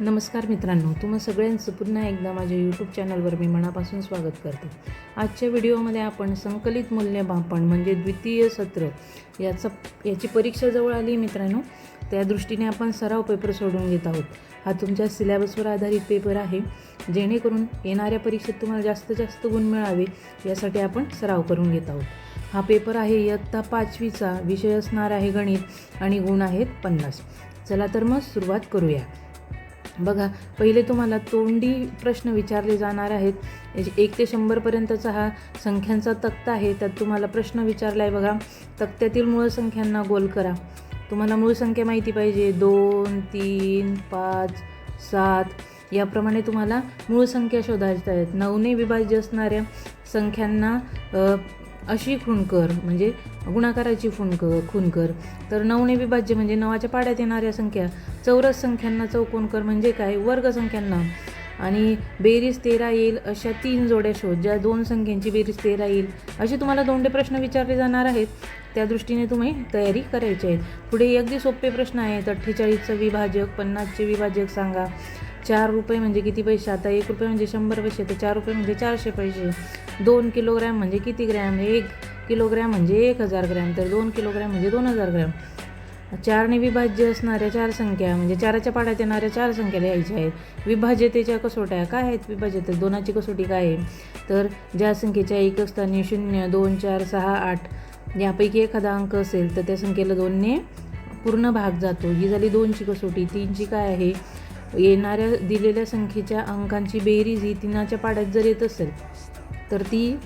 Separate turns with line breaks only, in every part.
नमस्कार मित्रांनो, तुम्हा सगळ्यांचं पुन्हा एकदा माझ्या यूट्यूब चॅनलवर मी मनापासून स्वागत करते. आजच्या व्हिडिओमध्ये आपण संकलित मूल्यमापन म्हणजे द्वितीय सत्र याची परीक्षा जवळ आली मित्रांनो. त्या दृष्टीने आपण सराव पेपर सोडवून घेत आहोत. हा तुमच्या सिलेबसवर आधारित पेपर आहे. जेणेकरून येणाऱ्या परीक्षेत तुम्हाला जास्तीत जास्त गुण मिळावे यासाठी आपण सराव करून घेत आहोत. हा पेपर आहे इयत्ता 5वीचा. विषय असणार आहे गणित आणि गुण आहेत 50. चला तर मग सुरुवात करूया. बघा, पहिले तुम्हाला तोंडी प्रश्न विचारले जाणार आहेत. 1 ते 100पर्यंतचा हा संख्यांचा तक्ता आहे. त्यात तुम्हाला प्रश्न विचारला आहे. बघा, तक्त्यातील मूळ संख्यांना गोल करा. तुम्हाला मूळ संख्या माहिती पाहिजे. 2, 3, 5, 7 याप्रमाणे तुम्हाला मूळ संख्या शोधायच्या आहेत. 9ने विभाज्य असणाऱ्या संख्यांना अशी खूण कर, म्हणजे गुणाकाराची खूण कर. तर 9ने विभाज्य म्हणजे 9च्या पाड्यात येणाऱ्या संख्या. चौरस संख्यांना चौकोन कर म्हणजे काय, वर्ग संख्यांना. आणि बेरीज 13 येईल अशा 3 जोड्या शोध, ज्या 2 संख्यांची बेरीज 13 येईल. असे तुम्हाला दोंडे प्रश्न विचारले जाणार आहेत. त्या दृष्टीने तुम्ही तयारी करायची आहे. पुढे अगदी सोपे प्रश्न आहेत. 48चं विभाजक, 50चे विभाजक सांगा. 4 रुपये म्हणजे किती पैसे. आता 1 रुपये म्हणजे 100 पैसे, तर 4 रुपये म्हणजे 400 पैसे. 2 किलोग्रॅम म्हणजे किती ग्रॅम. 1 किलोग्रॅम म्हणजे 1000 ग्रॅम, तर 2 किलोग्रॅम म्हणजे 2000 ग्रॅम. 4ने विभाज्य असणाऱ्या 4 संख्या म्हणजे 4च्या पाड्यात येणाऱ्या 4 संख्या लिहायच्या आहेत. विभाज्यतेच्या कसोट्या काय आहेत. विभाज्यते 2ची कसोटी काय आहे, तर ज्या संख्येच्या एकक स्थानी 0, 2, 4, 6, 8 यापैकी एखादा अंक असेल तर त्या संख्येला 2ने पूर्ण भाग जातो. ही झाली 2ची कसोटी. 3ची काय आहे, येणाऱ्या दिलेल्या संख्येच्या अंकांची बेरीज ही 3च्या पाड्यात जर येत असेल तर ती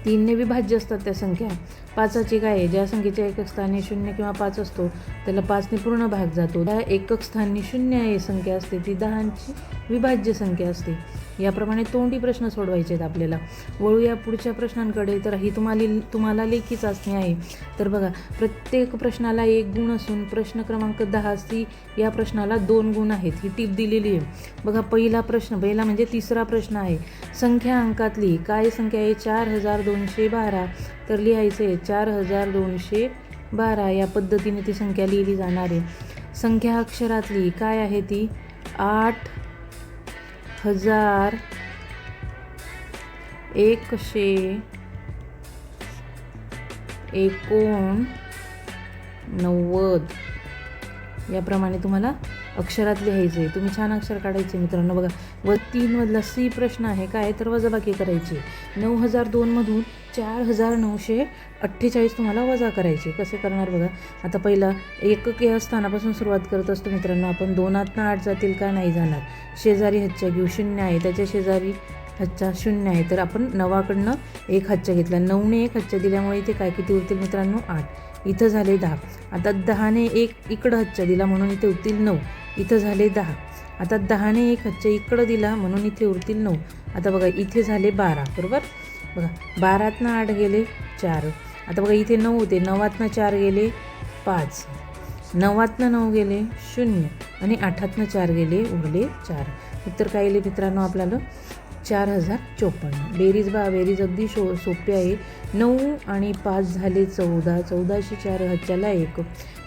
3ने विभाज्य असतात त्या संख्या. 5ची काय आहे, ज्या संख्येच्या एकक स्थानी 0 किंवा 5 असतो त्याला 5ने पूर्ण भाग जातो. त्या एकक स्थानी 0 ही संख्या असते ती 10ची विभाज्य संख्या असते. याप्रमाणे तोंडी प्रश्न सोडवायचे आहेत आपल्याला. वळूया पुढच्या प्रश्नांकडे. तर ही तुम्हाला लेखी चाचणी आहे. तर बघा, प्रत्येक प्रश्नाला 1 गुण असून प्रश्न क्रमांक 10 सी या प्रश्नाला 2 गुण आहेत. ही टीप दिलेली आहे. बघा, पहिला म्हणजे तिसरा प्रश्न आहे. संख्या अंकातली काय संख्या आहे, 4212. तर लिहायचं आहे 4212 या पद्धतीने ती संख्या लिहिली जाणार आहे. संख्या अक्षरातली काय आहे ती 8189 याप्रमाणे तुम्हाला अक्षरात लिहायचं आहे. तुम्ही छान अक्षर काढायचे मित्रांनो. बघा, 3 मधला सी प्रश्न आहे. काय तर वजाबाकी करायची. 9002मधून 4948 तुम्हाला वजा करायचे. कसे करणार बघा. आता पहिला एकक या स्थानापासून सुरुवात करत असतो मित्रांनो आपण. 2त 8 जातील का, नाही जाणार. शेजारी हच्चा घेऊ. 0 आहे, त्याच्या शेजारी हच्चा 0 आहे, तर आपण 9कडनं 1 हच्चा घेतला. 9ने 1 हच्चा दिल्यामुळे इथे काय किती उरतील मित्रांनो 8. इथं झाले 10. आता 10ने 1 इकडं हच्चा दिला म्हणून इथे उरतील 9. इथं झाले 10. आता 10ने 1 हच्चा इकडं दिला म्हणून इथे उरतील 9. आता बघा, इथे झाले 12. बरोबर. बघा, 12तनं 8 गेले 4. आता बघा, इथे 9 होते. 9तनं 4 गेले 5. 9तनं 9 गेले 0 आणि 8तनं 4 गेले उरले 4. उत्तर काय येईल मित्रांनो आपल्याला 4054. बेरीज अगदी सोपी आहे. 9 आणि 5 झाले 14. 14शी 4 हच्च्याला 1.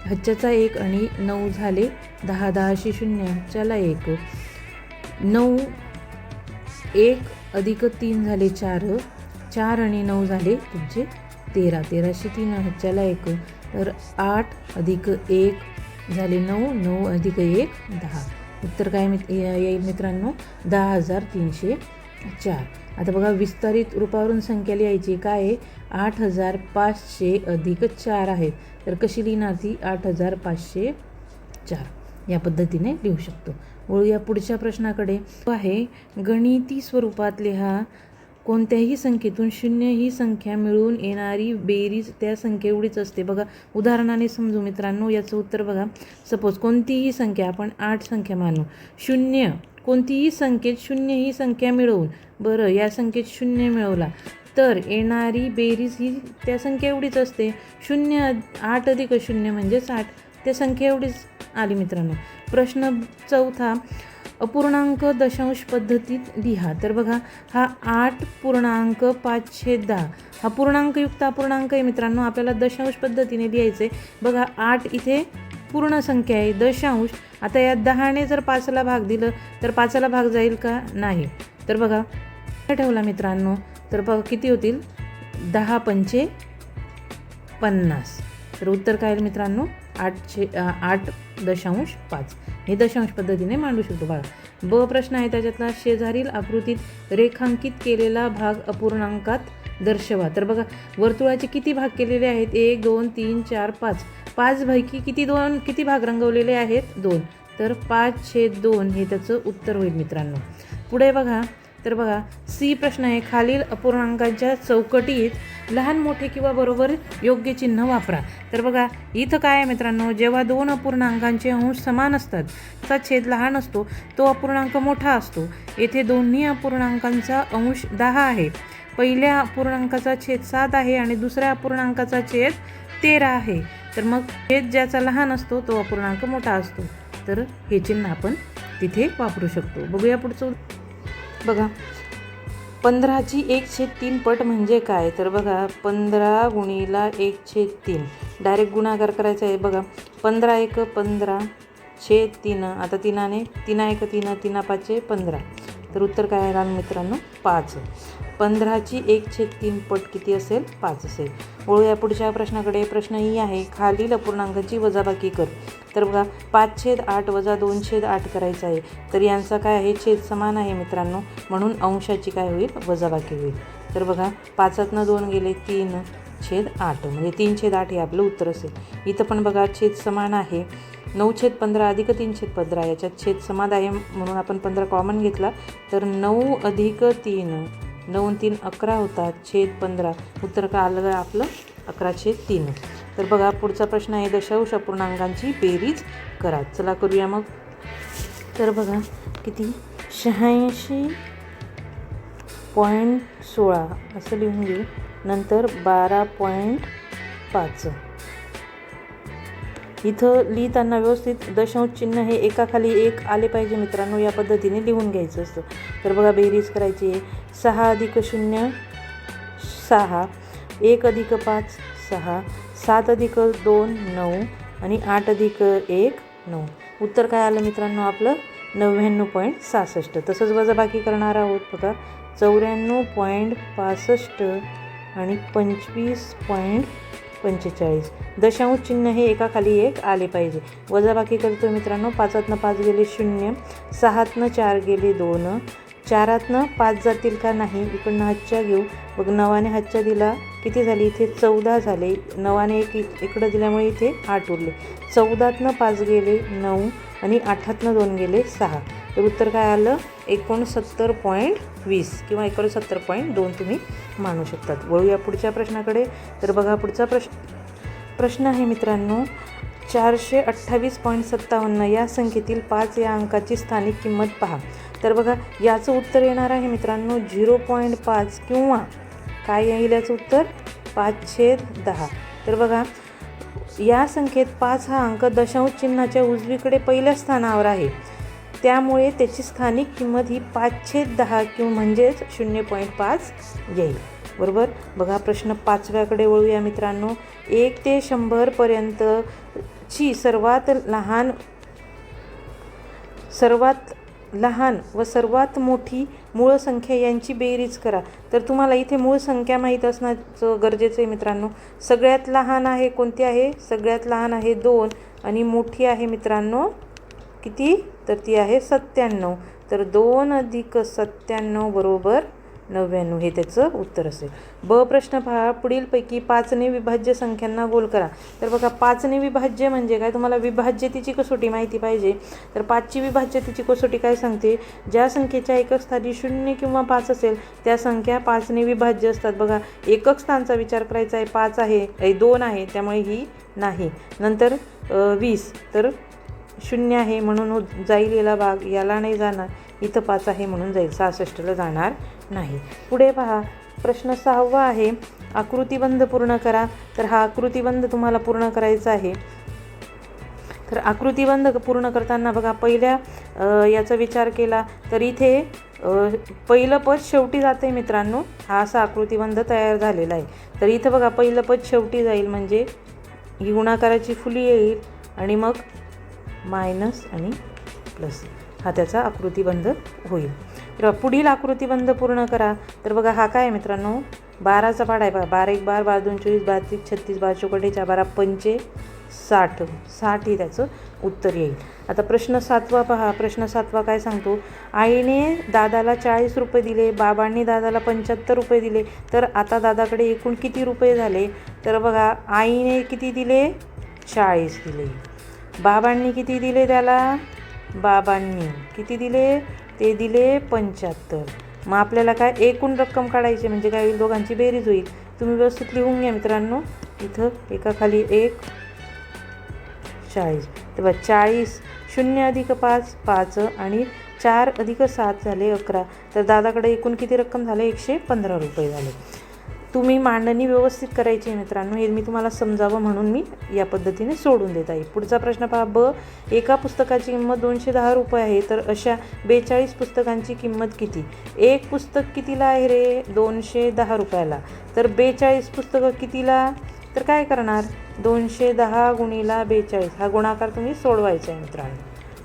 हच्च्याचा 1 आणि 9 झाले 10. 10शी 0 हच्च्याला 1. 9 1 अधिक 3 झाले 4. 4 आणि 9 झाले तुमचे 13. 13शी 3 हच्च्याला 1. तर 8 अधिक 1 झाले 9. 9 अधिक 1 10. उत्तर काय येईल मित्रांनो 10304. आता बघा, विस्तारित रूपावरून संख्या लिहायची. काय आहे 8500 अधिक 4 आहेत. तर कशी लिहिणार ती 8504 या पद्धतीने लिहू शकतो. वळूया पुढच्या प्रश्नाकडे. आहे गणिती स्वरूपात लिहा. कोणत्याही संख्येतून 0 ही संख्या मिळून येणारी बेरीज त्या संख्येएवढीच असते. बघा, उदाहरणाने समजू मित्रांनो. याचं उत्तर बघा. सपोज कोणतीही संख्या आपण 8 संख्या मानू. 0 कोणतीही संख्येत 0 ही संख्या मिळवून, बरं या संख्येत 0 मिळवला तर येणारी बेरीज ही त्या संख्या एवढीच असते. 8 अधिक 0 म्हणजे 60. त्या संख्या एवढीच आली मित्रांनो. प्रश्न चौथा. अपूर्णांक दशांश पद्धतीत लिहा. तर बघा, हा 8.5/10 हा पूर्णांकयुक्त अपूर्णांक आहे मित्रांनो. आपल्याला दशांश पद्धतीने लिहायचं आहे. बघा, 8 इथे पूर्ण संख्या आहे. दशांश आता या 10ने जर 5ला भाग दिलं तर 5ला भाग जाईल का? नाही. तर बघा ठेवला मित्रांनो, तर बघा किती होतील? 10 पंचे 50. तर उत्तर काय येईल मित्रांनो? 8.5. हे दशांश पद्धतीने मांडू शकतो बाळा. ब प्रश्न आहे त्याच्यातला, शेजारील आकृतीत रेखांकित केलेला भाग अपूर्णांकात दर्शवा. तर बघा वर्तुळाचे किती भाग केलेले आहेत? 1 2 3 4 5. 5 पैकी किती भाग रंगवलेले आहेत? 2. तर 5/2 हे त्याचं उत्तर होईल मित्रांनो. पुढे बघा, तर बघा सी प्रश्न आहे, खालील अपूर्णांकांच्या चौकटीत लहान मोठे किंवा बरोबर योग्य चिन्ह वापरा. तर बघा इथं काय आहे मित्रांनो, जेव्हा 2 अपूर्णांकांचे अंश समान असतात, त्याचा छेद लहान असतो, तो अपूर्णांक मोठा असतो. येथे दोन्ही अपूर्णांकांचा अंश 10 आहे. पहिल्या अपूर्णांकाचा छेद 7 आहे आणि दुसऱ्या अपूर्णांकाचा छेद 13 आहे. तर मग छेद ज्याचा लहान असतो तो अपूर्णांक मोठा असतो. तर हे चिन्ह आपण तिथे वापरू शकतो. बघूया पुढचं. बघा 15ची 1/3 पट म्हणजे काय? तर बघा 15 गुणिला 1/3 डायरेक्ट गुणाकार करायचा आहे. बघा 15 1 15/3. आता 3ने 3 1 3 3 5 15. तर उत्तर काय आहे मित्रांनो? 5. 15ची 1/3 पट किती असेल? 5 असेल. वळूया पुढच्या प्रश्नाकडे. प्रश्न ही आहे, खालील अपूर्णांकाची वजाबाकी कर. तर बघा 5/8 वजा 2/8 करायचं आहे. तर यांचा काय आहे? छेद समान आहे मित्रांनो, म्हणून अंशाची काय होईल? वजाबाकी होईल. तर बघा 5तनं 2 गेले 3/8 म्हणजे 3/8 हे आपलं उत्तर असेल. इथं पण बघा छेद समान आहे. 9/15 अधिक 3/15 याच्यात छेद समान आहे म्हणून आपण 15 कॉमन घेतला. तर 9 अधिक 3 9 3 11 होतात, छेद 15. उत्तर काय आलं आपलं? 11/3. तर बघा पुढचा प्रश्न आहे, दशांश अपूर्णांकांची बेरीज करा. चला करूया मग. तर बघा किती? 86.16 असं लिहून घेऊ. नंतर 12.5. इथं लिहिताना व्यवस्थित दशांश चिन्ह हे एकाखाली एक आले पाहिजे मित्रांनो, या पद्धतीने लिहून घ्यायचं असतं. तर बघा बेरीज करायची आहे. 6 अधिक 0 6, 1 अधिक 5 6, 7 अधिक 2 9 आणि 8 अधिक 1 9. उत्तर काय आलं मित्रांनो आपलं? 99.66. तसंच वजाबाकी करणार आहोत. बघा 94.65 आणि 25.45. दशांश चिन्ह हे एकाखाली एक आले पाहिजे. वजाबाकी करतो मित्रांनो. 5तनं 5 गेले 0, 6तनं 4 गेले 2, 4तनं 5 जातील का? नाही. इकडनं हातच्या घेऊ. बघ 9ने हातच्या दिला किती झाली? इथे 14 झाले. 9ने 1 इकडं दिल्यामुळे इथे 8 उरले. 14तनं 5 गेले 9 आणि 8तनं 2 गेले 6. तर उत्तर काय आलं? 69.20 किंवा 69.2 तुम्ही मानू शकतात. वळूया पुढच्या प्रश्नाकडे. तर बघा पुढचा प्रश्न आहे मित्रांनो, 428.57 या संख्येतील 5 या अंकाची स्थानिक किंमत पहा. तर बघा याचं उत्तर येणार आहे मित्रांनो 0.5 किंवा काय येईल याचं उत्तर? 5/10. तर बघा या संख्येत 5 हा अंक दशांश चिन्हाच्या उजवीकडे पहिल्या स्थानावर आहे, त्यामुळे त्याची स्थानिक किंमत ही 5/10 किंवा म्हणजेच 0.5 येईल. बरोबर. बघा प्रश्न 5व्याकडे वळूया मित्रांनो. 1 ते 100 पर्यंतची सर्वात लहान व सर्वात मोठी मूळ संख्या यांची बेरीज करा. तर तुम्हाला इथे मूळ संख्या माहीत असणं गरजेचं आहे मित्रांनो. सगळ्यात लहान आहे कोणती आहे? सगळ्यात लहान आहे 2 आणि मोठी आहे मित्रांनो किती? तर ती आहे 97. तर 2 अधिक 97 बरोबर 99 हे त्याचं उत्तर असेल. ब प्रश्न पहा, पुढीलपैकी 5ने विभाज्य संख्यांना गोल करा. तर बघा 5ने विभाज्य म्हणजे काय? तुम्हाला विभाज्यतेची कसोटी माहिती पाहिजे. तर 5ची विभाज्यतेची कसोटी काय सांगते? ज्या संख्येच्या एकक स्थानी 0 किंवा 5 असेल त्या संख्या 5ने विभाज्य असतात. बघा एकक स्थानचा विचार करायचा आहे. 5 आहे 2 आहे त्यामुळे ही नाही. नंतर 20 तर 0 आहे म्हणून जाईल याला भाग, याला नाही जाणार. इथं 5 आहे म्हणून जाईल, 66ला जाणार नाही. पुढे पहा प्रश्न 6वा आहे, आकृतिबंध पूर्ण करा. तर हा आकृतिबंध तुम्हाला पूर्ण करायचा आहे. तर आकृतिबंध पूर्ण करताना बघा पहिल्या याचा विचार केला तर इथे पहिलं पद शेवटी जाते मित्रांनो. हा असा आकृतिबंध तयार झालेला आहे. तर इथं बघा पहिलं पद शेवटी जाईल म्हणजे ही गुणाकाराची फुली येईल आणि मग मायनस आणि प्लस, हा त्याचा आकृतिबंध होईल. तर पुढील आकृतिबंध पूर्ण करा. तर बघा हा काय आहे मित्रांनो, 12चा पाढा आहे. बघा 12 1 12, 12 2 24, 12 3 36, 12 चौकटे 4, 12 पंचे 60, 60 हे त्याचं उत्तर येईल. आता प्रश्न 7वा पहा. प्रश्न 7वा काय सांगतो, आईने दादाला 40 रुपये दिले, बाबांनी दादाला 75 रुपये दिले, तर आता दादाकडे एकूण किती रुपये झाले? तर बघा आईने किती दिले? 40 दिले. बाबांनी किती दिले त्याला? बाबांनी किती दिले? ते दिले 75. मग आपल्याला काय एकूण रक्कम काढायची, म्हणजे काय होईल? दोघांची बेरीज होईल. तुम्ही व्यवस्थित लिहून घ्या मित्रांनो. इथं एकाखाली 1 40. तेव्हा 40 0 अधिक 5 5 आणि 4 अधिक 7 झाले 11. तर दादाकडे एकूण किती रक्कम झाले? 115 रुपये झाले. तुम्ही मांडणी व्यवस्थित करायची आहे मित्रांनो. हे मी तुम्हाला समजावं म्हणून मी या पद्धतीने सोडून देत आहे. पुढचा प्रश्न पहा. ब, एका पुस्तकाची किंमत 210 रुपये आहे, तर अशा 42 पुस्तकांची किंमत किती? एक पुस्तक कितीला आहे रे? 210 रुपयाला. तर 42 पुस्तकं कितीला? तर काय करणार? 210 गुणिला 42 हा गुणाकार तुम्ही सोडवायचा आहे मित्रांनो.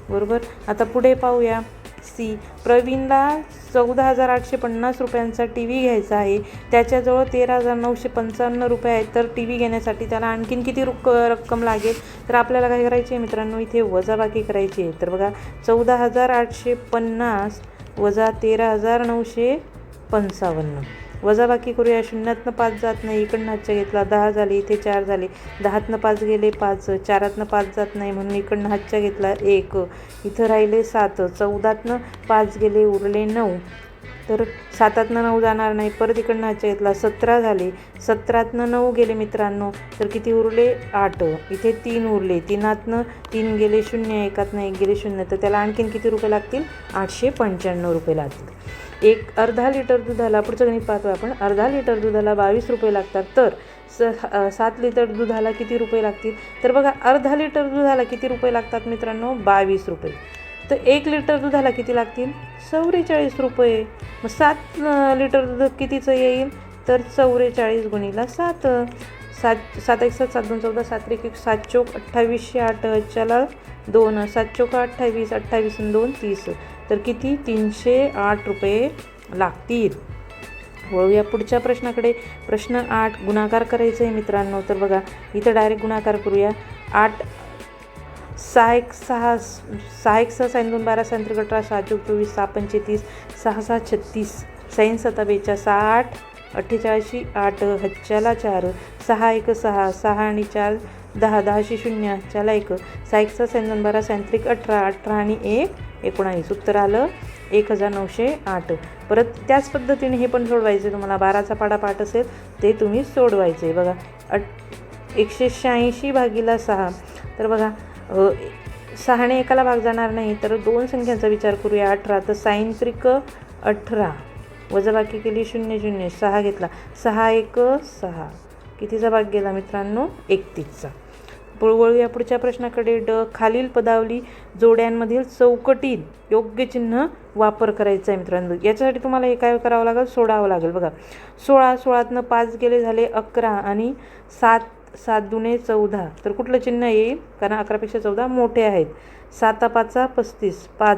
बरोबर. आता पुढे पाहूया. सी, प्रवीणला 14,850 रुपयांचा टी व्ही घ्यायचा आहे. त्याच्याजवळ 13,955 रुपये आहेत. तर टी व्ही घेण्यासाठी त्याला आणखीन किती रक्कम लागेल? तर आपल्याला काय करायची आहे मित्रांनो, इथे वजाबाकी करायची आहे. तर बघा 14,850 वजा 13,955 वजाबाकी करूया. शून्यातनं 5 जात नाही, इकडनं हातच्या घेतला 10 झाले, इथे 4 झाले, 10तनं 5 गेले 5, 4तनं 5 जात नाही म्हणून इकडनं हातच्या घेतला 1, इथं राहिले 7, 14तनं 5 गेले उरले 9, तर 7तनं 9 जाणार नाही, परत इकडनं हातच्या घेतला 17 झाले, 17तनं 9 गेले मित्रांनो, तर किती उरले? 8, इथे 3 उरले, 3तनं 3 गेले 0, 1तनं 1 गेले 0, तर त्याला आणखीन किती रुपये लागतील? 895 रुपये लागतील. एक अर्धा लिटर दुधाला, पुढचं गणित पाहतो आपण, अर्धा लिटर दुधाला 22 रुपये लागतात, तर 7 लिटर दुधाला किती रुपये लागतील? तर बघा अर्धा लिटर दुधाला किती रुपये लागतात मित्रांनो? 22 रुपये. तर 1 लिटर दुधाला किती लागतील? 44 रुपये. मग 7 लिटर दूध कितीचं येईल? तर 44 गुणिला 7. 7 1 7 7 2 14 7 1 1 7 चोक 28 8 चला 2 7 चोक 28 28 2 30, तर किती? 308 रुपये लागतील. वळूया पुढच्या प्रश्नाकडे. प्रश्न 8, गुणाकार करायचं आहे मित्रांनो. तर बघा इथं डायरेक्ट गुणाकार करूया. 8 6 1 6 6 1 6 sin 2 12 sin 3 18 6 चोक 24 6 पंचे 30 6 6 36 sin 7 बेचा 6 8 48 8 हच्च्याला 4 6 1 6 6 आणि 4 10 10 0 च्याला 1 6 1 6 sin 2 12 sin 3 18 18 आणि 1 19, उत्तर आलं 1908. परत त्याच पद्धतीने हे पण सोडवायचे. तुम्हाला 12चा पाढा पाठ असेल ते तुम्ही सोडवायचे. बघा 186 भागीला 6, तर बघा 6ने एकाला भाग जाणार नाही, तर 2 संख्यांचा विचार करूया. 18, तर साइन 3 18 वजाबाकी केली 0 0 6 घेतला 6 1 6, कितीचा भाग गेला मित्रांनो? 31चा. वळूया पुढच्या प्रश्नाकडे. ड, खालील पदावली जोड्यांमधील चौकटीत योग्य चिन्ह वापर करायचं आहे मित्रांनो. याच्यासाठी तुम्हाला हे काय करावं लागेल? सोडावं लागेल. बघा 16 16तनं 5 गेले झाले 11 आणि 7 7 दुने 14, तर कुठलं चिन्ह येईल? कारण 11पेक्षा 14 मोठे आहेत. 7 5 35 5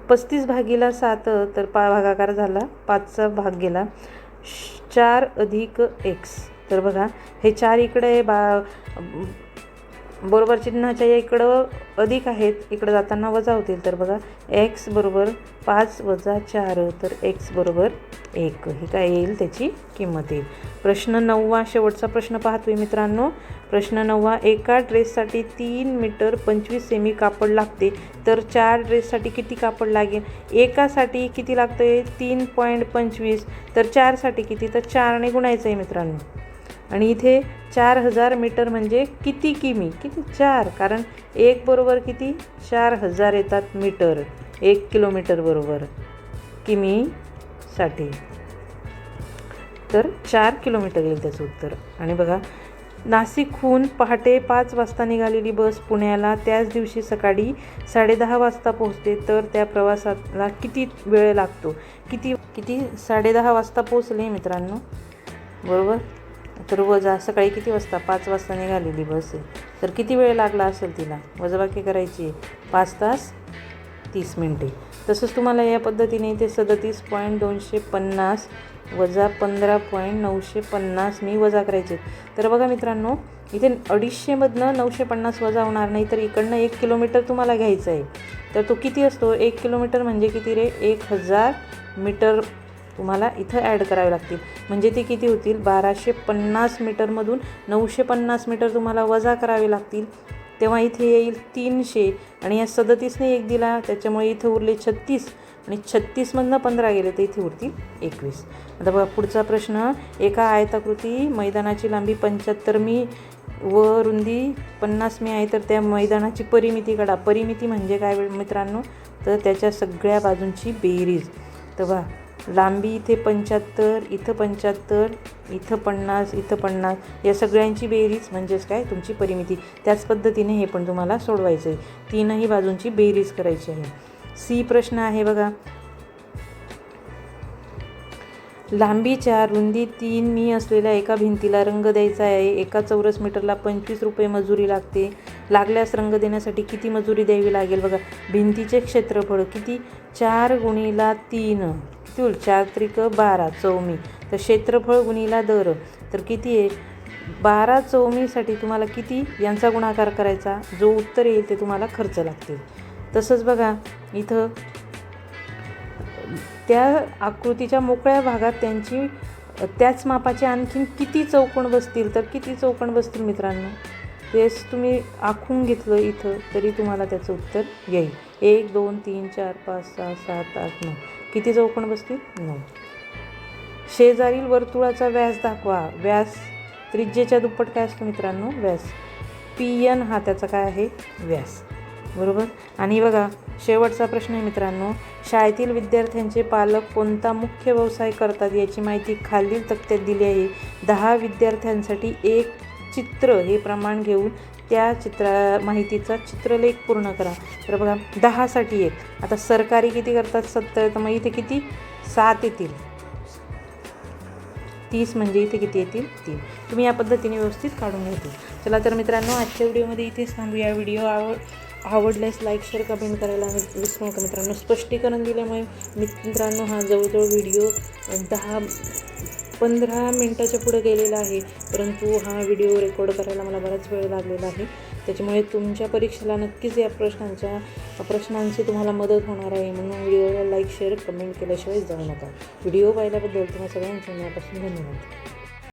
35 भागीला 7, तर भागाकार झाला 5चा भाग गेला 4 अधिक x, तर बघा हे 4 इकडे बरोबर चिन्हाच्या या इकडं अधिक आहेत, इकडं जाताना वजा होतील. तर बघा x बरोबर 5 वजा 4, तर x बरोबर 1, हे काय येईल? त्याची किंमत येईल. प्रश्न 9 शेवटचा प्रश्न पाहतोय मित्रांनो. प्रश्न 9, एका ड्रेससाठी 3 मीटर 25 सेमी कापड लागते, तर 4 ड्रेससाठी किती कापड लागेल? एकासाठी किती लागतं आहे? 3.25, तर 4साठी किती? तर 4ने गुणायचं आहे मित्रांनो. आणि इथे 4000 मीटर म्हणजे किती किमी? किती? 4, कारण 1 बरोबर किती? 4000 येतात मीटर, 1 किलोमीटर बरोबर किमीसाठी, तर 4 किलोमीटर येईल त्याचं उत्तर. आणि बघा नाशिकहून पहाटे 5 वाजता निघालेली बस पुण्याला त्याच दिवशी सकाळी 10:30 वाजता पोहोचते, तर त्या प्रवासाला किती वेळ लागतो? किती 10:30 वाजता पोहोचले मित्रांनो, बरोबर. तर वजा सकाळी किती वाजता 5 वाजता निघालेली बस आहे, तर किती वेळ लागला असेल तिला वजाबाकी करायची 5 तास 30 मिनटे. तसंच तुम्हाला या पद्धतीने इथे 37.250 वजा 15.950 मी वजा करायचे. तर बघा मित्रांनो, इथे 250मधनं 950 वजा होणार नाही, तर इकडनं 1 किलोमीटर तुम्हाला घ्यायचं आहे. तर तो किती असतो? 1 किलोमीटर म्हणजे किती रे? 1000 मीटर तुम्हाला इथं ॲड करावे लागतील. म्हणजे ते किती होतील? 1250 मीटरमधून 950 मीटर तुम्हाला वजा करावे लागतील. तेव्हा इथे येईल 300 आणि या 37ने 1 दिला, त्याच्यामुळे इथं उरले 36 आणि 36मधनं 15 गेले तर इथे उरतील 21. आता बघा पुढचा प्रश्न. एका आयताकृती मैदानाची लांबी 75 मी व रुंदी 50 मी आहे, तर त्या मैदानाची परिमिती काढा. परिमिती म्हणजे काय मित्रांनो? तर त्याच्या सगळ्या बाजूंची बेरीज. तर बघा लांबी इथे 75, इथं 75, इथं 50, इथं 50, या सगळ्यांची बेरीज म्हणजेच काय? तुमची परिमिती. त्याच पद्धतीने हे पण तुम्हाला सोडवायचं आहे. तीनही बाजूंची बेरीज करायची आहे. सी प्रश्न आहे बघा. लांबी 4 रुंदी 3 मी असलेल्या एका भिंतीला रंग द्यायचा आहे. एका चौरस मीटरला 25 रुपये मजुरी लागते. लागल्यास रंग देण्यासाठी किती मजुरी द्यावी लागेल? बघा भिंतीचे क्षेत्रफळ किती? 4 गुणिला 3 किती होईल? 4 त्रिक 12 चौमी. तर क्षेत्रफळ गुणिला दर तर किती आहे? 12 चौमीसाठी तुम्हाला किती यांचा गुणाकार करायचा? जो उत्तर येईल ते तुम्हाला खर्च लागतील. तसंच बघा इथं त्या आकृतीच्या मोकळ्या भागात त्याच मापाचे आणखीन किती चौकोन बसतील? तर किती चौकोन बसतील मित्रांनो? तेच तुम्ही आखून घेतलं इथं तरी तुम्हाला त्याचं उत्तर येईल. 1 2 3 4 5 6 7 8 9 किती चौकोन बसतील? 9. शेजारील वर्तुळाचा व्यास दाखवा. व्यास त्रिज्येच्या दुप्पट काय असतो मित्रांनो? व्यास. PN हा त्याचा काय आहे? व्यास. बरोबर. आणि बघा शेवटचा प्रश्न आहे मित्रांनो. शाळेतील विद्यार्थ्यांचे पालक कोणता मुख्य व्यवसाय करतात याची माहिती खालील तक्त्यात दिली आहे. 10 विद्यार्थ्यांसाठी एक चित्र हे प्रमाण घेऊन त्या माहितीचा चित्रलेख पूर्ण करा. तर बघा 10साठी एक. आता सरकारी किती करतात? 70. तर मग इथे किती? 7 येतील. 30 म्हणजे इथे किती येतील? 3. तुम्ही या पद्धतीने व्यवस्थित काढून घ्यायचे. चला तर मित्रांनो आजच्या व्हिडिओमध्ये इथेच थांबूया. व्हिडिओ आवडल्यास लाईक शेअर कमेंट करायला विसरू नका मित्रांनो. स्पष्टीकरण दिल्यामुळे मित्रांनो हा जवळजवळ व्हिडिओ 10-15 मिनटाच्या पुढे गेलेला आहे, परंतु हा व्हिडिओ रेकॉर्ड करायला मला बराच वेळ लागलेला आहे. त्याच्यामुळे तुमच्या परीक्षेला नक्कीच या प्रश्नांची तुम्हाला मदत होणार आहे. म्हणून व्हिडिओला लाईक शेअर कमेंट केल्याशिवाय जाऊ नका. व्हिडिओ पाहिल्याबद्दल तुम्हाला सगळ्यांच्या मनापासून धन्यवाद.